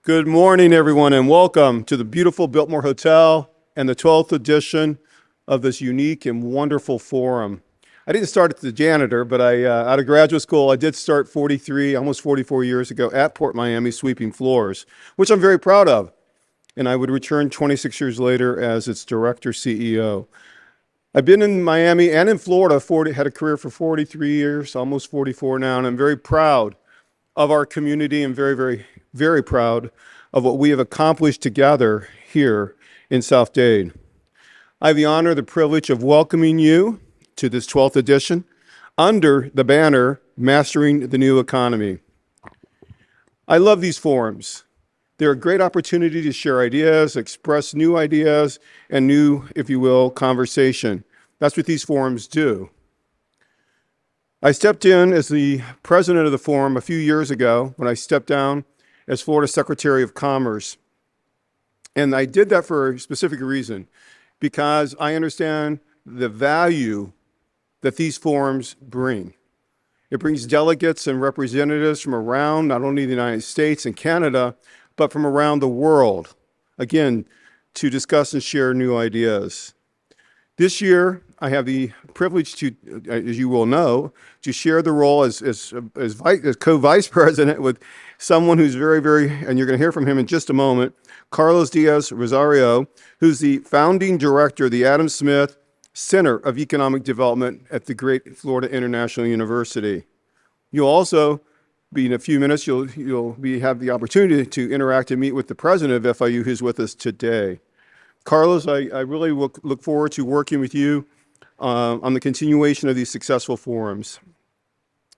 Good morning, everyone, and welcome to the beautiful Biltmore Hotel and the 12th edition of this unique and wonderful forum. I didn't start as the janitor, but out of graduate school, I did start 43, almost 44 years ago at Port Miami sweeping floors, which I'm very proud of. And I would return 26 years later as its director CEO. I've been in Miami and in Florida, had a career for 43 years, almost 44 now, and I'm very proud of our community and very proud of what we have accomplished together here in South Dade. I have the honor, the privilege of welcoming you to this 12th edition under the banner, Mastering the New Economy. I love these forums. They're a great opportunity to share ideas, express new ideas, and new, if you will, conversation. That's what these forums do. I stepped in as the president of the forum a few years ago when I stepped down as Florida Secretary of Commerce. And I did that for a specific reason, because I understand the value that these forums bring. It brings delegates and representatives from around not only the United States and Canada, but from around the world, again, to discuss and share new ideas. This year, I have the privilege to, as you will know, to share the role as co-vice president with someone who's very, and you're going to hear from him in just a moment, Carlos Diaz-Rosillo, who's the founding director of the Adam Smith Center of Economic Development at the great Florida International University. You'll also be, in a few minutes, you'll have the opportunity to interact and meet with the president of FIU who's with us today. Carlos, I really look forward to working with you on the continuation of these successful forums.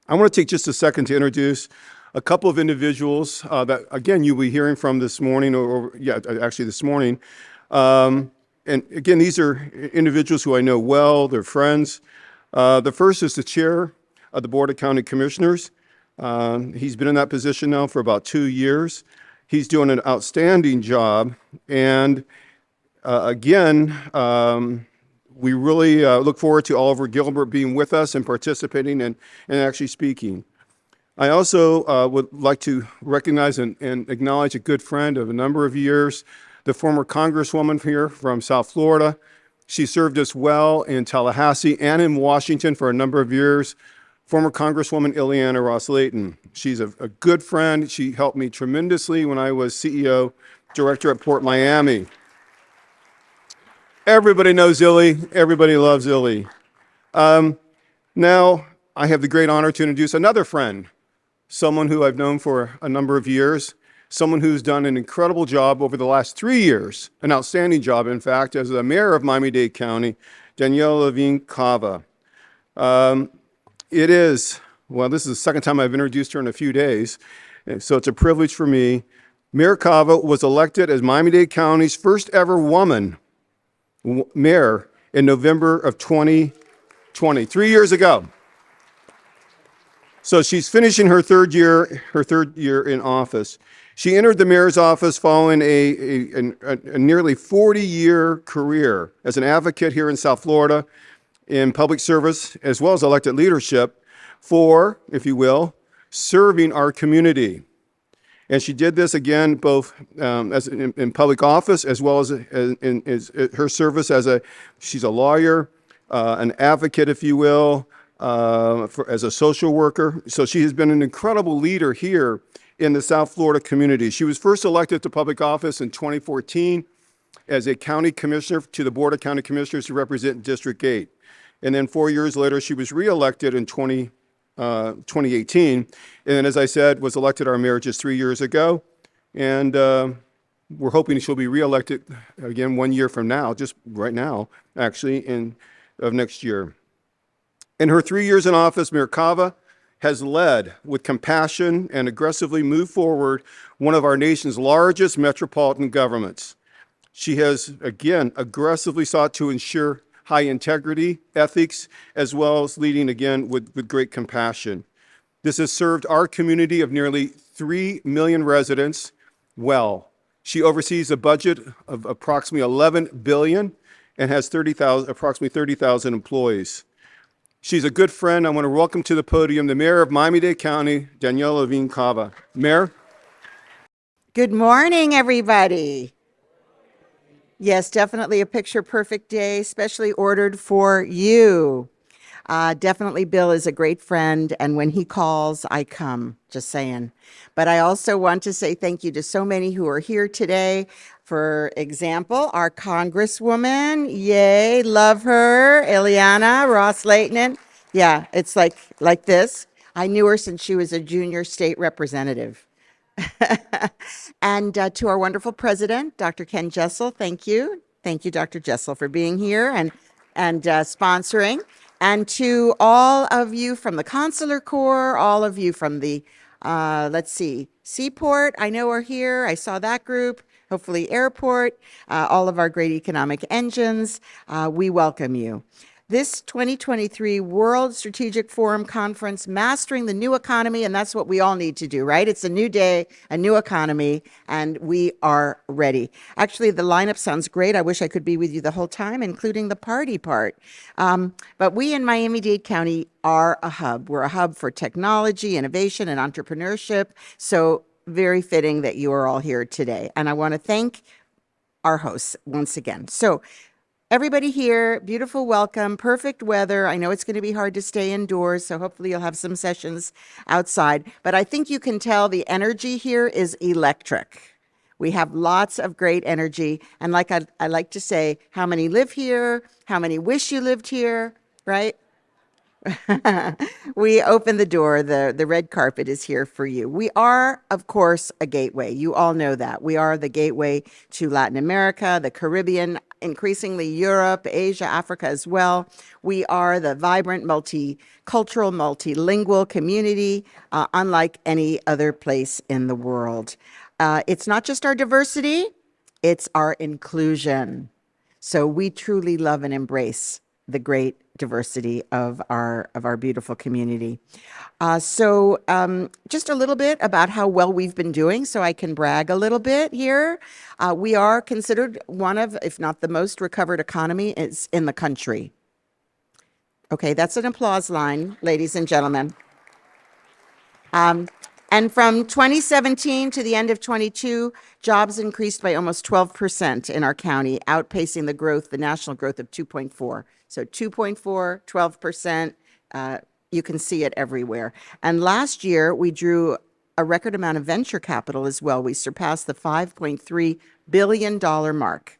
I want to take just a second to introduce a couple of individuals that, again, you'll be hearing from this morning, actually this morning. And again, these are individuals who I know well, they're friends. The first is the chair of the Board of County Commissioners. He's been in that position now for about 2 years. He's doing an outstanding job. And again, we really look forward to Oliver Gilbert being with us and participating and actually speaking. I also would like to recognize and acknowledge a good friend of a number of years, the former Congresswoman here from South Florida. She served us well in Tallahassee and in Washington for a number of years. Former Congresswoman Ileana Ros-Lehtinen. She's a good friend. She helped me tremendously when I was CEO, director at Port Miami. Everybody knows Illy. Everybody loves Illy. Now, I have the great honor to introduce another friend, someone who I've known for a number of years, someone who's done an incredible job over the last 3 years, an outstanding job, in fact, as the mayor of Miami-Dade County, Daniella Levine Cava. This is the second time I've introduced her in a few days, so it's a privilege for me. Mayor Cava was elected as Miami-Dade County's first ever woman mayor in November of 2020, 3 years ago. So she's finishing her third year in office. She entered the mayor's office following a nearly 40-year career as an advocate here in South Florida in public service, as well as elected leadership for, if you will, serving our community. And she did this again, both in public office, as well as in her service she's a lawyer, an advocate, if you will, as a social worker. So she has been an incredible leader here in the South Florida community. She was first elected to public office in 2014 as a county commissioner to the Board of County Commissioners to represent District 8. And then 4 years later, she was reelected in 2018. And then, as I said, was elected our mayor just 3 years ago. And we're hoping she'll be reelected again 1 year from now, just right now, actually, of next year. In her 3 years in office, Mayor Cava has led with compassion and aggressively moved forward one of our nation's largest metropolitan governments. She has, again, aggressively sought to ensure high integrity, ethics, as well as leading, again, with great compassion. This has served our community of nearly 3 million residents well. She oversees a budget of approximately $11 billion and has approximately 30,000 employees. She's a good friend. I want to welcome to the podium the mayor of Miami-Dade County, Daniella Levine Cava. Mayor. Good morning, everybody. Yes, definitely a picture perfect day, especially ordered for you. Definitely, Bill is a great friend, and when he calls, I come, just saying. But I also want to say thank you to so many who are here today. For example, our Congresswoman, yay, love her, Ileana, Ros-Lehtinen. Yeah, it's like this. I knew her since she was a junior state representative. And to our wonderful president, Dr. Ken Jessell, thank you. Thank you, Dr. Jessell, for being here and sponsoring. And to all of you from the Consular Corps, all of you from the, let's see, Seaport, I know are here. I saw that group. Hopefully Airport, all of our great economic engines, we welcome you. This 2023 World Strategic Forum Conference, Mastering the New Economy, and that's what we all need to do, right? It's a new day, a new economy, and we are ready. Actually, the lineup sounds great. I wish I could be with you the whole time, including the party part. But we in Miami-Dade County are a hub. We're a hub for technology, innovation, and entrepreneurship. So very fitting that you are all here today. And I want to thank our hosts once again. So everybody here, beautiful welcome, perfect weather. I know it's going to be hard to stay indoors, so hopefully you'll have some sessions outside. But I think you can tell the energy here is electric. We have lots of great energy. And like I like to say, how many live here? How many wish you lived here, right? We open the door. The red carpet is here for you. We are, of course, a gateway. You all know that. We are the gateway to Latin America, the Caribbean, increasingly Europe, Asia, Africa as well. We are the vibrant, multicultural, multilingual community, unlike any other place in the world. It's not just our diversity, it's our inclusion. So we truly love and embrace the great diversity of our beautiful community. Just a little bit about how well we've been doing, so I can brag a little bit here. We are considered one of, if not the most recovered economy is in the country. Okay, that's an applause line, ladies and gentlemen. And from 2017 to the end of 22, jobs increased by almost 12% in our county, outpacing the growth, the national growth of 2.4. So 2.4, 12%, you can see it everywhere. And last year, we drew a record amount of venture capital as well. We surpassed the $5.3 billion mark.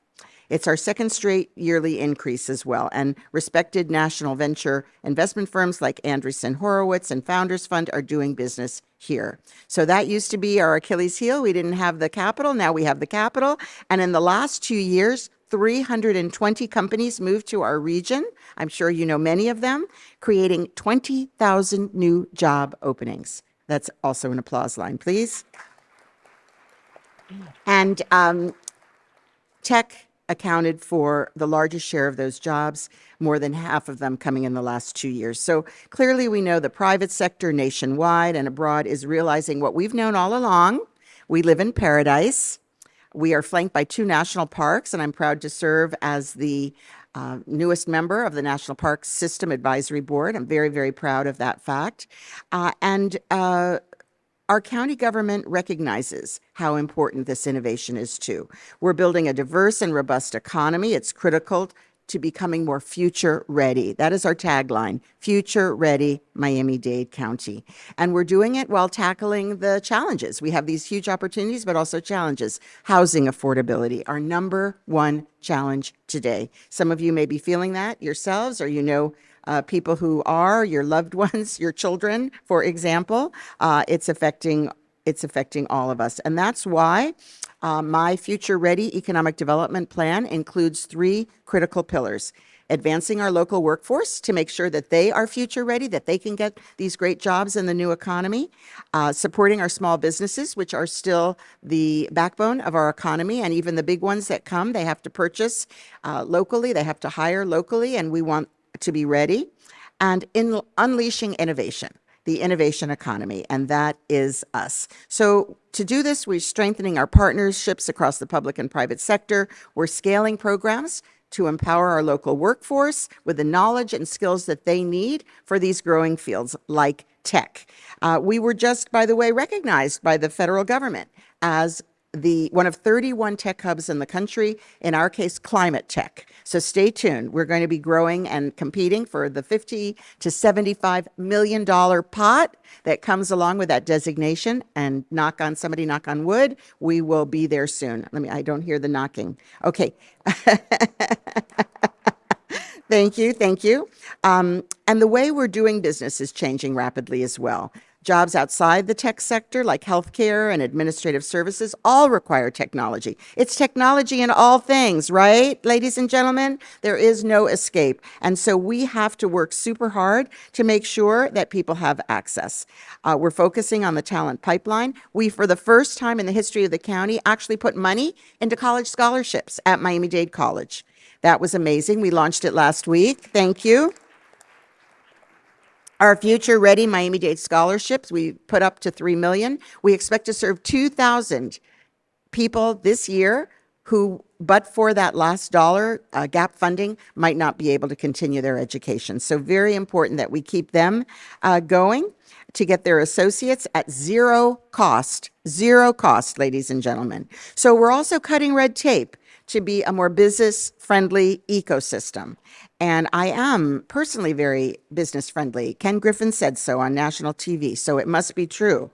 It's our second straight yearly increase as well. And respected national venture investment firms like Andreessen Horowitz and Founders Fund are doing business here. So that used to be our Achilles heel. We didn't have the capital. Now we have the capital. And in the last 2 years, 320 companies moved to our region. I'm sure you know many of them, creating 20,000 new job openings. That's also an applause line, please. And tech accounted for the largest share of those jobs, more than half of them coming in the last 2 years. So clearly we know the private sector nationwide and abroad is realizing what we've known all along. We live in paradise. We are flanked by 2 national parks, and I'm proud to serve as the newest member of the National Park System Advisory Board. I'm very, very proud of that fact. Our county government recognizes how important this innovation is too. We're building a diverse and robust economy. It's critical to becoming more future ready. That is our tagline, future ready Miami-Dade County. And we're doing it while tackling the challenges. We have these huge opportunities, but also challenges. Housing affordability, our #1 challenge today. Some of you may be feeling that yourselves, or you know people who are your loved ones, your children, for example. It's affecting all of us. And that's why my Future Ready Economic Development Plan includes 3 critical pillars. Advancing our local workforce to make sure that they are future ready, that they can get these great jobs in the new economy. Supporting our small businesses, which are still the backbone of our economy, and even the big ones that come, they have to purchase locally, they have to hire locally, and we want to be ready. And in unleashing innovation, the innovation economy, and that is us. So to do this, we're strengthening our partnerships across the public and private sector. We're scaling programs to empower our local workforce with the knowledge and skills that they need for these growing fields like tech. We were just, by the way, recognized by the federal government as one of 31 tech hubs in the country, in our case, climate tech. So stay tuned. We're going to be growing and competing for the $50 to $75 million pot that comes along with that designation. And knock on wood, we will be there soon. I don't hear the knocking. Okay. Thank you, thank you. And the way we're doing business is changing rapidly as well. Jobs outside the tech sector, like healthcare and administrative services, all require technology. It's technology in all things, right, ladies and gentlemen? There is no escape. And so we have to work super hard to make sure that people have access. We're focusing on the talent pipeline. We, for the first time in the history of the county, actually put money into college scholarships at Miami-Dade College. That was amazing. We launched it last week. Thank you. Our Future Ready Miami-Dade scholarships, we put up to $3 million. We expect to serve 2,000 people this year who, but for that last dollar gap funding, might not be able to continue their education. So very important that we keep them going to get their associates at zero cost, ladies and gentlemen. So we're also cutting red tape to be a more business-friendly ecosystem. And I am personally very business-friendly. Ken Griffin said so on national TV, so it must be true.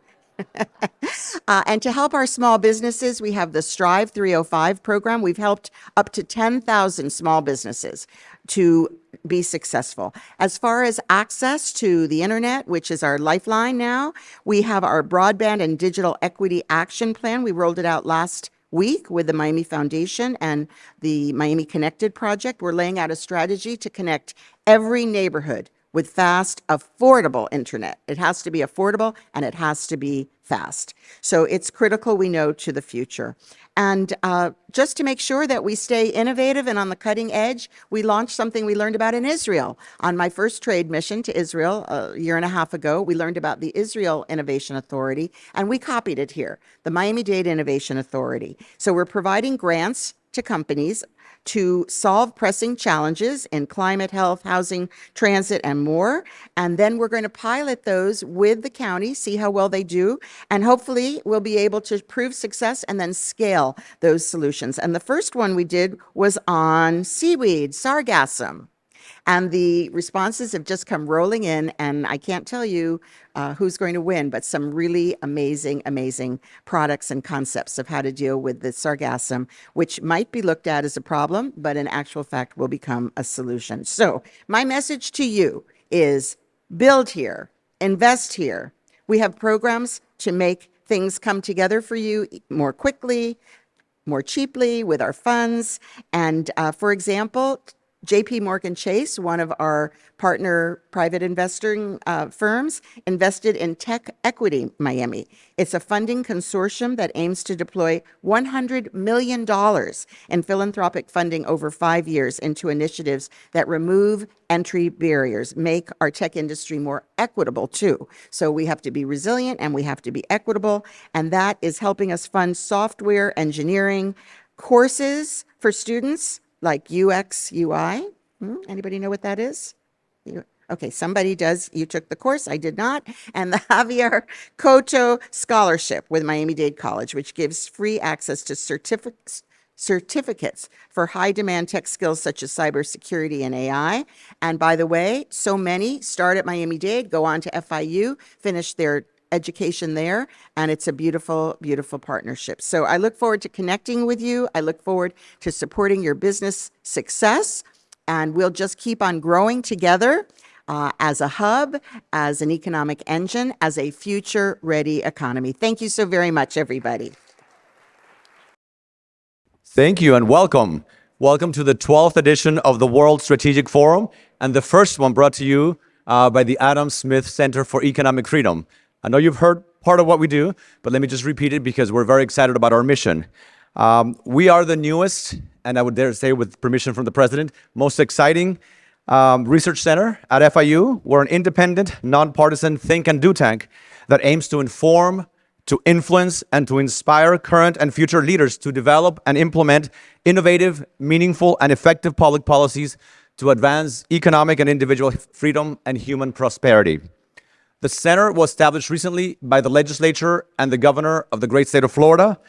And to help our small businesses, we have the Strive 305 program. We've helped up to 10,000 small businesses to be successful. As far as access to the internet, which is our lifeline now, we have our Broadband and Digital Equity Action Plan. We rolled it out last week with the Miami Foundation and the Miami Connected Project. We're laying out a strategy to connect every neighborhood with fast, affordable internet. It has to be affordable and it has to be fast. So it's critical, we know, to the future. And just to make sure that we stay innovative and on the cutting edge, we launched something we learned about in Israel. On my first trade mission to Israel a year and a half ago, we learned about the Israel Innovation Authority, and we copied it here, the Miami-Dade Innovation Authority. So we're providing grants to companies to solve pressing challenges in climate, health, housing, transit, and more. And then we're going to pilot those with the county, see how well they do, and hopefully we'll be able to prove success and then scale those solutions. And the first one we did was on seaweed, sargassum. And the responses have just come rolling in, and I can't tell you who's going to win, but some really amazing, amazing products and concepts of how to deal with the sargassum, which might be looked at as a problem, but in actual fact will become a solution. So my message to you is build here, invest here. We have programs to make things come together for you more quickly, more cheaply with our funds. And for example, JP Morgan Chase, one of our partner private investing firms, invested in Tech Equity Miami. It's a funding consortium that aims to deploy $100 million in philanthropic funding over 5 years into initiatives that remove entry barriers, make our tech industry more equitable too. So we have to be resilient and we have to be equitable, and that is helping us fund software engineering courses for students like UX, UI. Anybody know what that is? Okay, somebody does. You took the course, I did not. And the Javier Cotto Scholarship with Miami-Dade College, which gives free access to certificates for high-demand tech skills such as cybersecurity and AI. And by the way, so many start at Miami-Dade, go on to FIU, finish their education there, and it's a beautiful, beautiful partnership. So I look forward to connecting with you. I look forward to supporting your business success, and we'll just keep on growing together as a hub, as an economic engine, as a future-ready economy. Thank you so very much, everybody. Thank you and welcome. Welcome to the 12th edition of the World Strategic Forum, and the first one brought to you by the Adam Smith Center for Economic Freedom. I know you've heard part of what we do, but let me just repeat it because we're very excited about our mission. We are the newest, and I would dare say with permission from the president, most exciting research center at FIU. We're an independent, nonpartisan think and do tank that aims to inform, to influence, and to inspire current and future leaders to develop and implement innovative, meaningful, and effective public policies to advance economic and individual freedom and human prosperity. The center was established recently by the legislature and the governor of the great state of Florida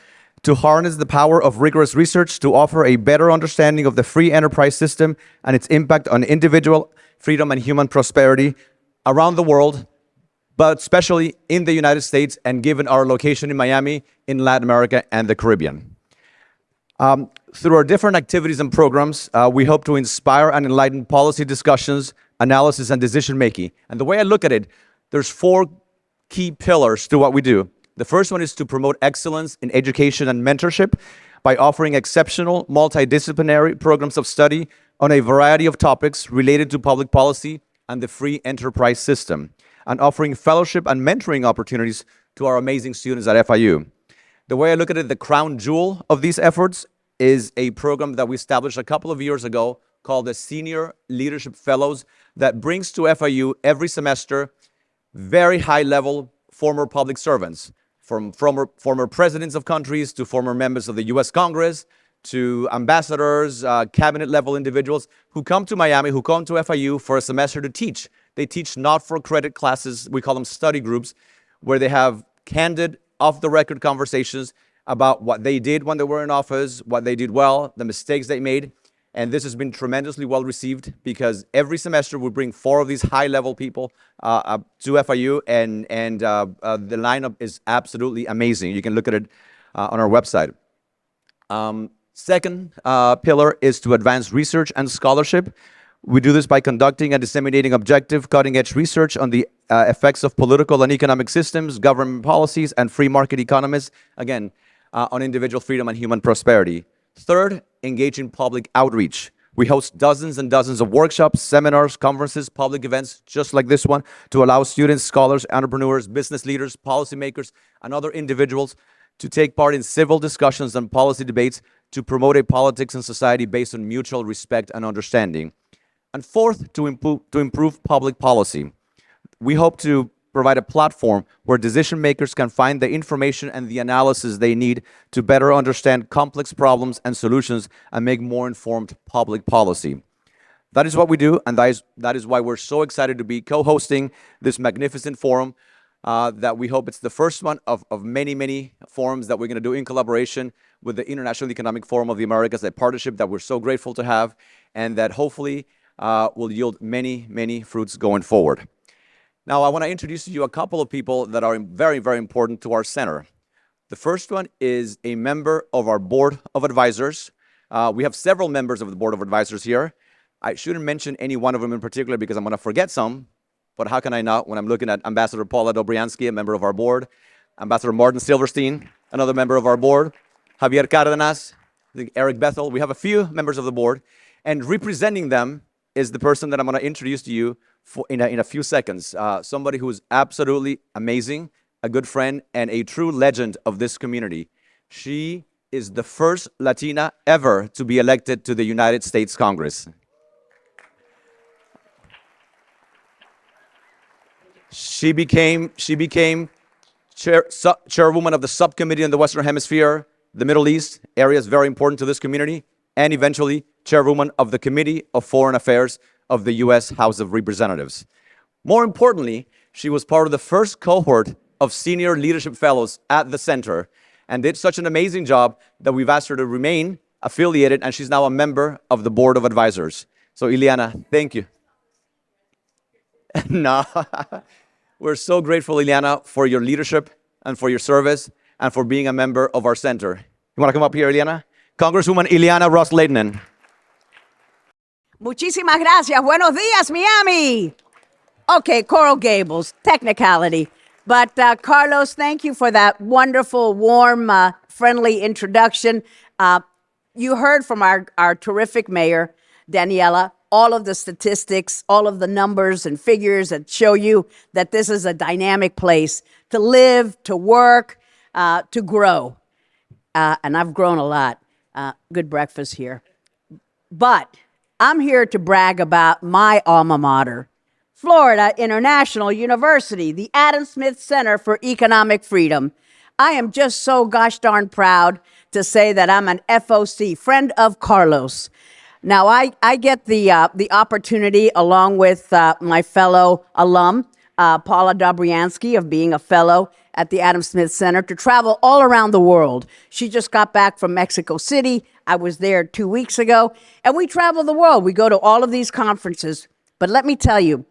to harness the power of rigorous research to offer a better understanding of the free enterprise system and its impact on individual freedom and human prosperity around the world, but especially in the United States and given our location in Miami, in Latin America, and the Caribbean. Through our different activities and programs, we hope to inspire and enlighten policy discussions, analysis, and decision-making. And the way I look at it, there's 4 key pillars to what we do. The first one is to promote excellence in education and mentorship by offering exceptional multidisciplinary programs of study on a variety of topics related to public policy and the free enterprise system, and offering fellowship and mentoring opportunities to our amazing students at FIU. The way I look at it, the crown jewel of these efforts is a program that we established a couple of years ago called the Senior Leadership Fellows that brings to FIU every semester very high-level former public servants, from former presidents of countries to former members of the US Congress to ambassadors, cabinet-level individuals who come to Miami, who come to FIU for a semester to teach. They teach not-for-credit classes, we call them study groups, where they have candid, off-the-record conversations about what they did when they were in office, what they did well, the mistakes they made. And this has been tremendously well received because every semester we bring 4 of these high-level people to FIU, and the lineup is absolutely amazing. You can look at it on our website. Second pillar is to advance research and scholarship. We do this by conducting and disseminating objective, cutting-edge research on the effects of political and economic systems, government policies, and free market economies, again, on individual freedom and human prosperity. Third, engage in public outreach. We host dozens and dozens of workshops, seminars, conferences, public events, just like this one, to allow students, scholars, entrepreneurs, business leaders, policymakers, and other individuals to take part in civil discussions and policy debates to promote a politics and society based on mutual respect and understanding. And fourth, to improve public policy. We hope to provide a platform where decision makers can find the information and the analysis they need to better understand complex problems and solutions and make more informed public policy. That is what we do, and that is why we're so excited to be co-hosting this magnificent forum that we hope it's the first one of many, many forums that we're going to do in collaboration with the International Economic Forum of the Americas, a partnership that we're so grateful to have, and that hopefully will yield many, many fruits going forward. Now, I want to introduce to you a couple of people that are very, very important to our center. The first one is a member of our Board of Advisors. We have several members of the Board of Advisors here. I shouldn't mention any one of them in particular because I'm going to forget some, but how can I not when I'm looking at Ambassador Paula Dobriansky, a member of our board, Ambassador Martin Silverstein, another member of our board, Javier Cárdenas, Eric Bethel. We have a few members of the board, and representing them is the person that I'm going to introduce to you in a few seconds. Somebody who is absolutely amazing, a good friend, and a true legend of this community. She is the first Latina ever to be elected to the United States Congress. She became chairwoman of the subcommittee in the Western Hemisphere, the Middle East, areas very important to this community, and eventually chairwoman of the Committee of Foreign Affairs of the U.S. House of Representatives. More importantly, she was part of the first cohort of senior leadership fellows at the center and did such an amazing job that we've asked her to remain affiliated, and she's now a member of the Board of Advisors. So, Ileana, thank you. No, we're so grateful, Ileana, for your leadership and for your service and for being a member of our center. You want to come up here, Ileana? Congresswoman Ileana Ros-Lehtinen. Muchísimas gracias. Buenos días, Miami. Okay, Coral Gables, technicality. But Carlos, thank you for that wonderful, warm, friendly introduction. You heard from our terrific mayor, Daniella, all of the statistics, all of the numbers and figures that show you that this is a dynamic place to live, to work, to grow. And I've grown a lot. Good breakfast here. But I'm here to brag about my alma mater, Florida International University, the Adam Smith Center for Economic Freedom. I am just so gosh darn proud to say that I'm an FOC, friend of Carlos. Now, I get the opportunity, along with my fellow alum, Paula Dobriansky, of being a fellow at the Adam Smith Center to travel all around the world. She just got back from Mexico City. I was there 2 weeks ago, and we travel the world. We go to all of these conferences. But let me tell you,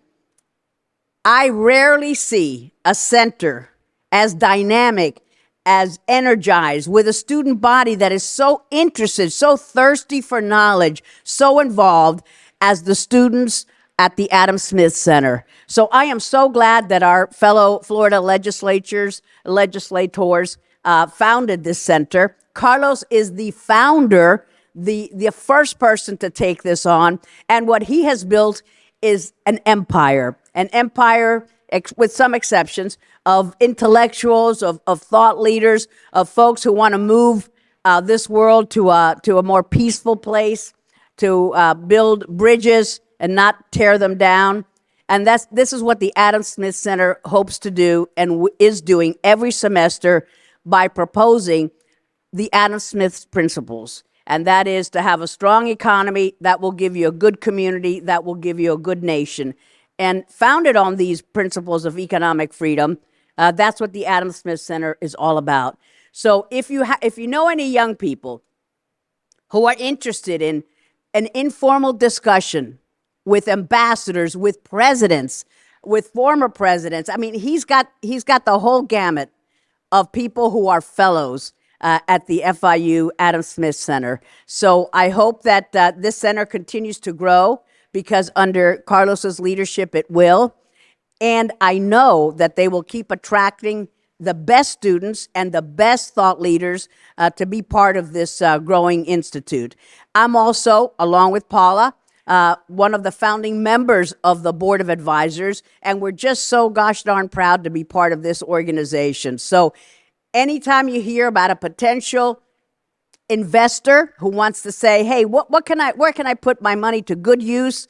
I rarely see a center as dynamic, as energized, with a student body that is so interested, so thirsty for knowledge, so involved as the students at the Adam Smith Center. So I am so glad that our fellow Florida legislators founded this center. Carlos is the founder, the first person to take this on. And what he has built is an empire with some exceptions, of intellectuals, of thought leaders, of folks who want to move this world to a more peaceful place, to build bridges and not tear them down. And this is what the Adam Smith Center hopes to do and is doing every semester by proposing the Adam Smith principles. And that is to have a strong economy that will give you a good community, that will give you a good nation. And founded on these principles of economic freedom, that's what the Adam Smith Center is all about. So if you know any young people who are interested in an informal discussion with ambassadors, with presidents, with former presidents, I mean, he's got the whole gamut of people who are fellows at the FIU Adam Smith Center. So I hope that this center continues to grow, because under Carlos's leadership, it will. And I know that they will keep attracting the best students and the best thought leaders to be part of this growing institute. I'm also, along with Paula, one of the founding members of the Board of Advisors, and we're just so gosh darn proud to be part of this organization. So anytime you hear about a potential investor who wants to say, hey, where can I put my money to good use?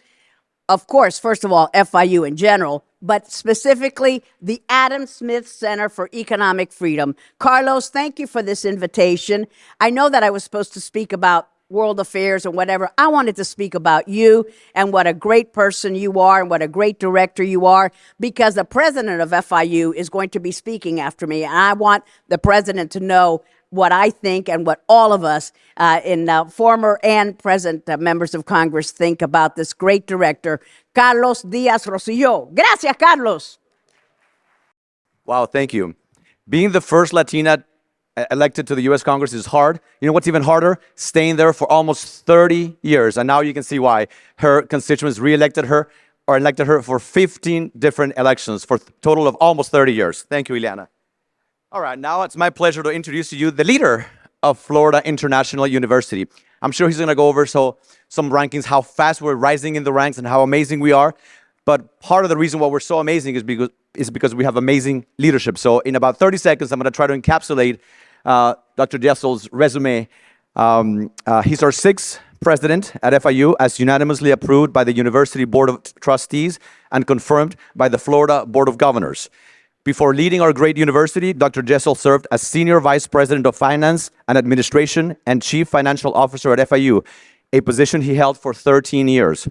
Of course, first of all, FIU in general, but specifically the Adam Smith Center for Economic Freedom. Carlos, thank you for this invitation. I know that I was supposed to speak about world affairs and whatever. I wanted to speak about you and what a great person you are and what a great director you are, because the president of FIU is going to be speaking after me. And I want the president to know what I think and what all of us former and present members of Congress think about this great director, Carlos Diaz-Rosillo. Gracias, Carlos. Wow, thank you. Being the first Latina elected to the U.S. Congress is hard. You know what's even harder? Staying there for almost 30 years. And now you can see why. Her constituents elected her for 15 different elections for a total of almost 30 years. Thank you, Ileana. All right, now it's my pleasure to introduce to you the leader of Florida International University. I'm sure he's going to go over some rankings, how fast we're rising in the ranks and how amazing we are. But part of the reason why we're so amazing is because we have amazing leadership. So in about 30 seconds, I'm going to try to encapsulate Dr. Jessell's resume. He's our sixth president at FIU, as unanimously approved by the University Board of Trustees and confirmed by the Florida Board of Governors. Before leading our great university, Dr. Jessell served as Senior Vice President of Finance and Administration and Chief Financial Officer at FIU, a position he held for 13 years.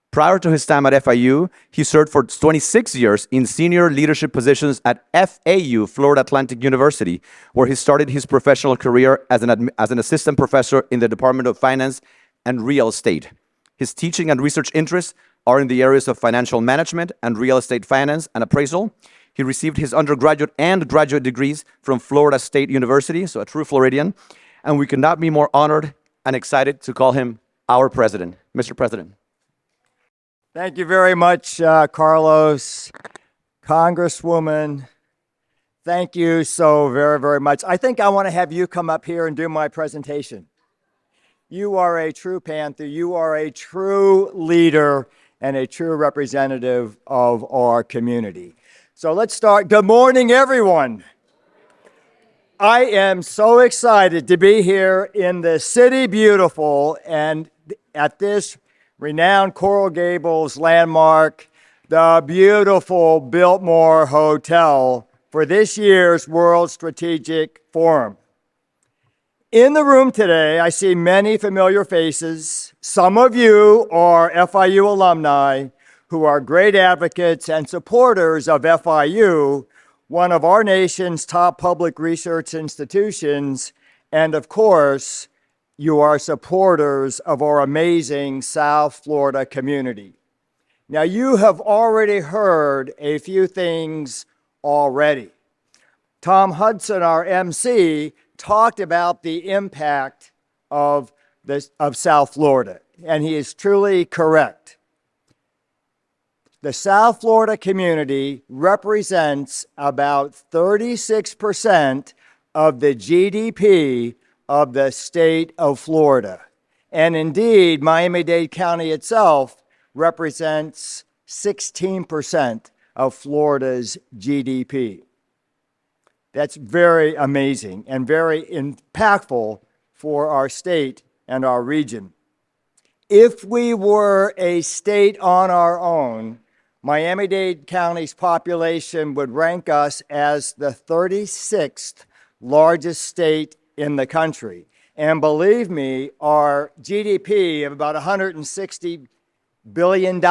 Prior to his time at FIU, he served for 26 years in senior leadership positions at FAU, Florida Atlantic University, where he started his professional career as an assistant professor in the Department of Finance and Real Estate. His teaching and research interests are in the areas of financial management and real estate finance and appraisal. He received his undergraduate and graduate degrees from Florida State University, so a true Floridian, and we could not be more honored and excited to call him our president. Mr. President. Thank you very much, Carlos. Congresswoman, thank you so very, very much. I think I want to have you come up here and do my presentation. You are a true Panther. You are a true leader and a true representative of our community. So let's start. Good morning, everyone. I am so excited to be here in the City Beautiful and at this renowned Coral Gables landmark, the beautiful Biltmore Hotel, for this year's World Strategic Forum. In the room today, I see many familiar faces. Some of you are FIU alumni who are great advocates and supporters of FIU, one of our nation's top public research institutions, and of course, you are supporters of our amazing South Florida community. Now, you have already heard a few things already. Tom Hudson, our MC, talked about the impact of South Florida, and he is truly correct. The South Florida community represents about 36% of the GDP of the state of Florida. And indeed, Miami-Dade County itself represents 16% of Florida's GDP. That's very amazing and very impactful for our state and our region. If we were a state on our own, Miami-Dade County's population would rank us as the 36th largest state in the country. And believe me, our GDP of about $160 billion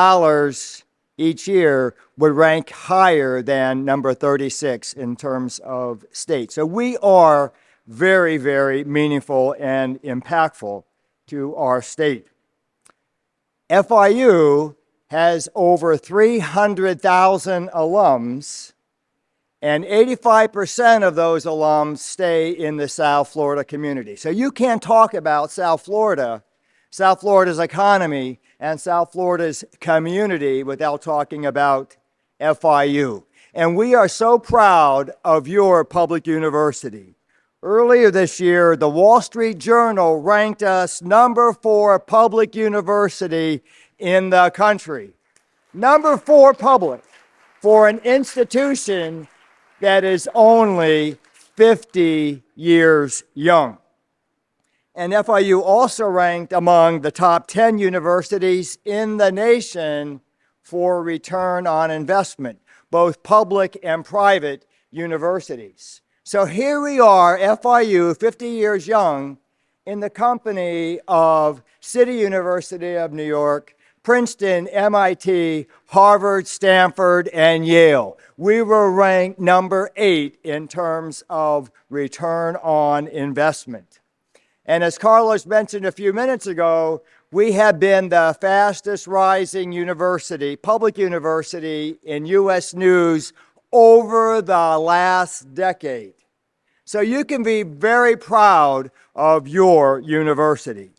each year would rank higher than number 36 in terms of state. So we are very, very meaningful and impactful to our state. FIU has over 300,000 alums, and 85% of those alums stay in the South Florida community. So you can't talk about South Florida's economy, and South Florida's community without talking about FIU. And we are so proud of your public university. Earlier this year, the Wall Street Journal ranked us number 4 public university in the country. Number 4 public for an institution that is only 50 years young. And FIU also ranked among the top 10 universities in the nation for return on investment, both public and private universities. So here we are, FIU, 50 years young, in the company of City University of New York, Princeton, MIT, Harvard, Stanford, and Yale. We were ranked number 8 in terms of return on investment. And as Carlos mentioned a few minutes ago, we have been the fastest rising university, public university in U.S. news over the last decade. So you can be very proud of your university.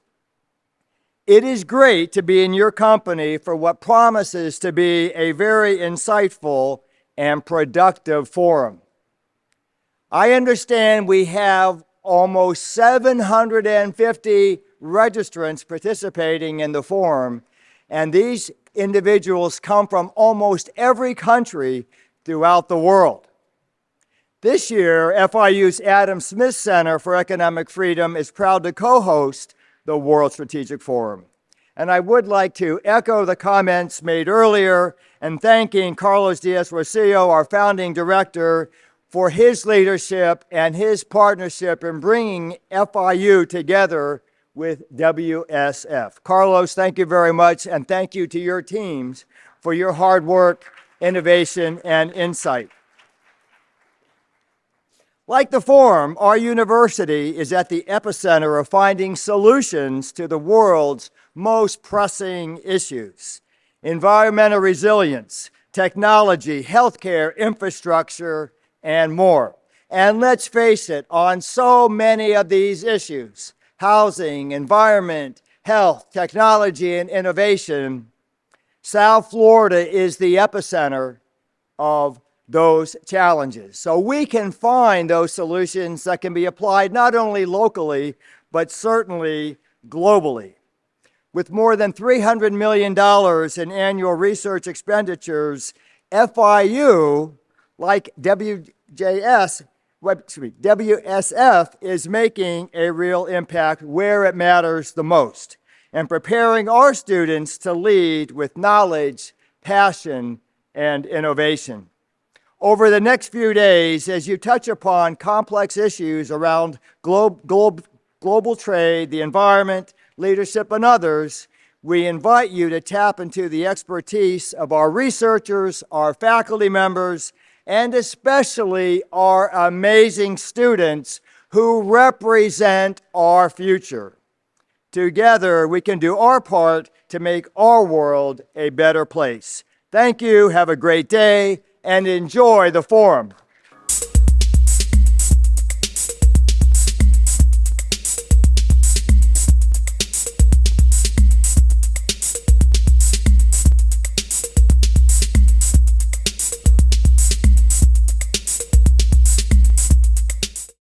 It is great to be in your company for what promises to be a very insightful and productive forum. I understand we have almost 750 registrants participating in the forum, and these individuals come from almost every country throughout the world. This year, FIU's Adam Smith Center for Economic Freedom is proud to co-host the World Strategic Forum. And I would like to echo the comments made earlier and thanking Carlos Diaz-Rosillo, our founding director, for his leadership and his partnership in bringing FIU together with WSF. Carlos, thank you very much, and thank you to your teams for your hard work, innovation, and insight. Like the forum, our university is at the epicenter of finding solutions to the world's most pressing issues: environmental resilience, technology, healthcare, infrastructure, and more. And let's face it, on so many of these issues, housing, environment, health, technology, and innovation, South Florida is the epicenter of those challenges. So we can find those solutions that can be applied not only locally, but certainly globally. With more than $300 million in annual research expenditures, FIU, like WSF, is making a real impact where it matters the most, and preparing our students to lead with knowledge, passion, and innovation. Over the next few days, as you touch upon complex issues around global trade, the environment, leadership, and others, we invite you to tap into the expertise of our researchers, our faculty members, and especially our amazing students who represent our future. Together, we can do our part to make our world a better place. Thank you, have a great day, and enjoy the forum.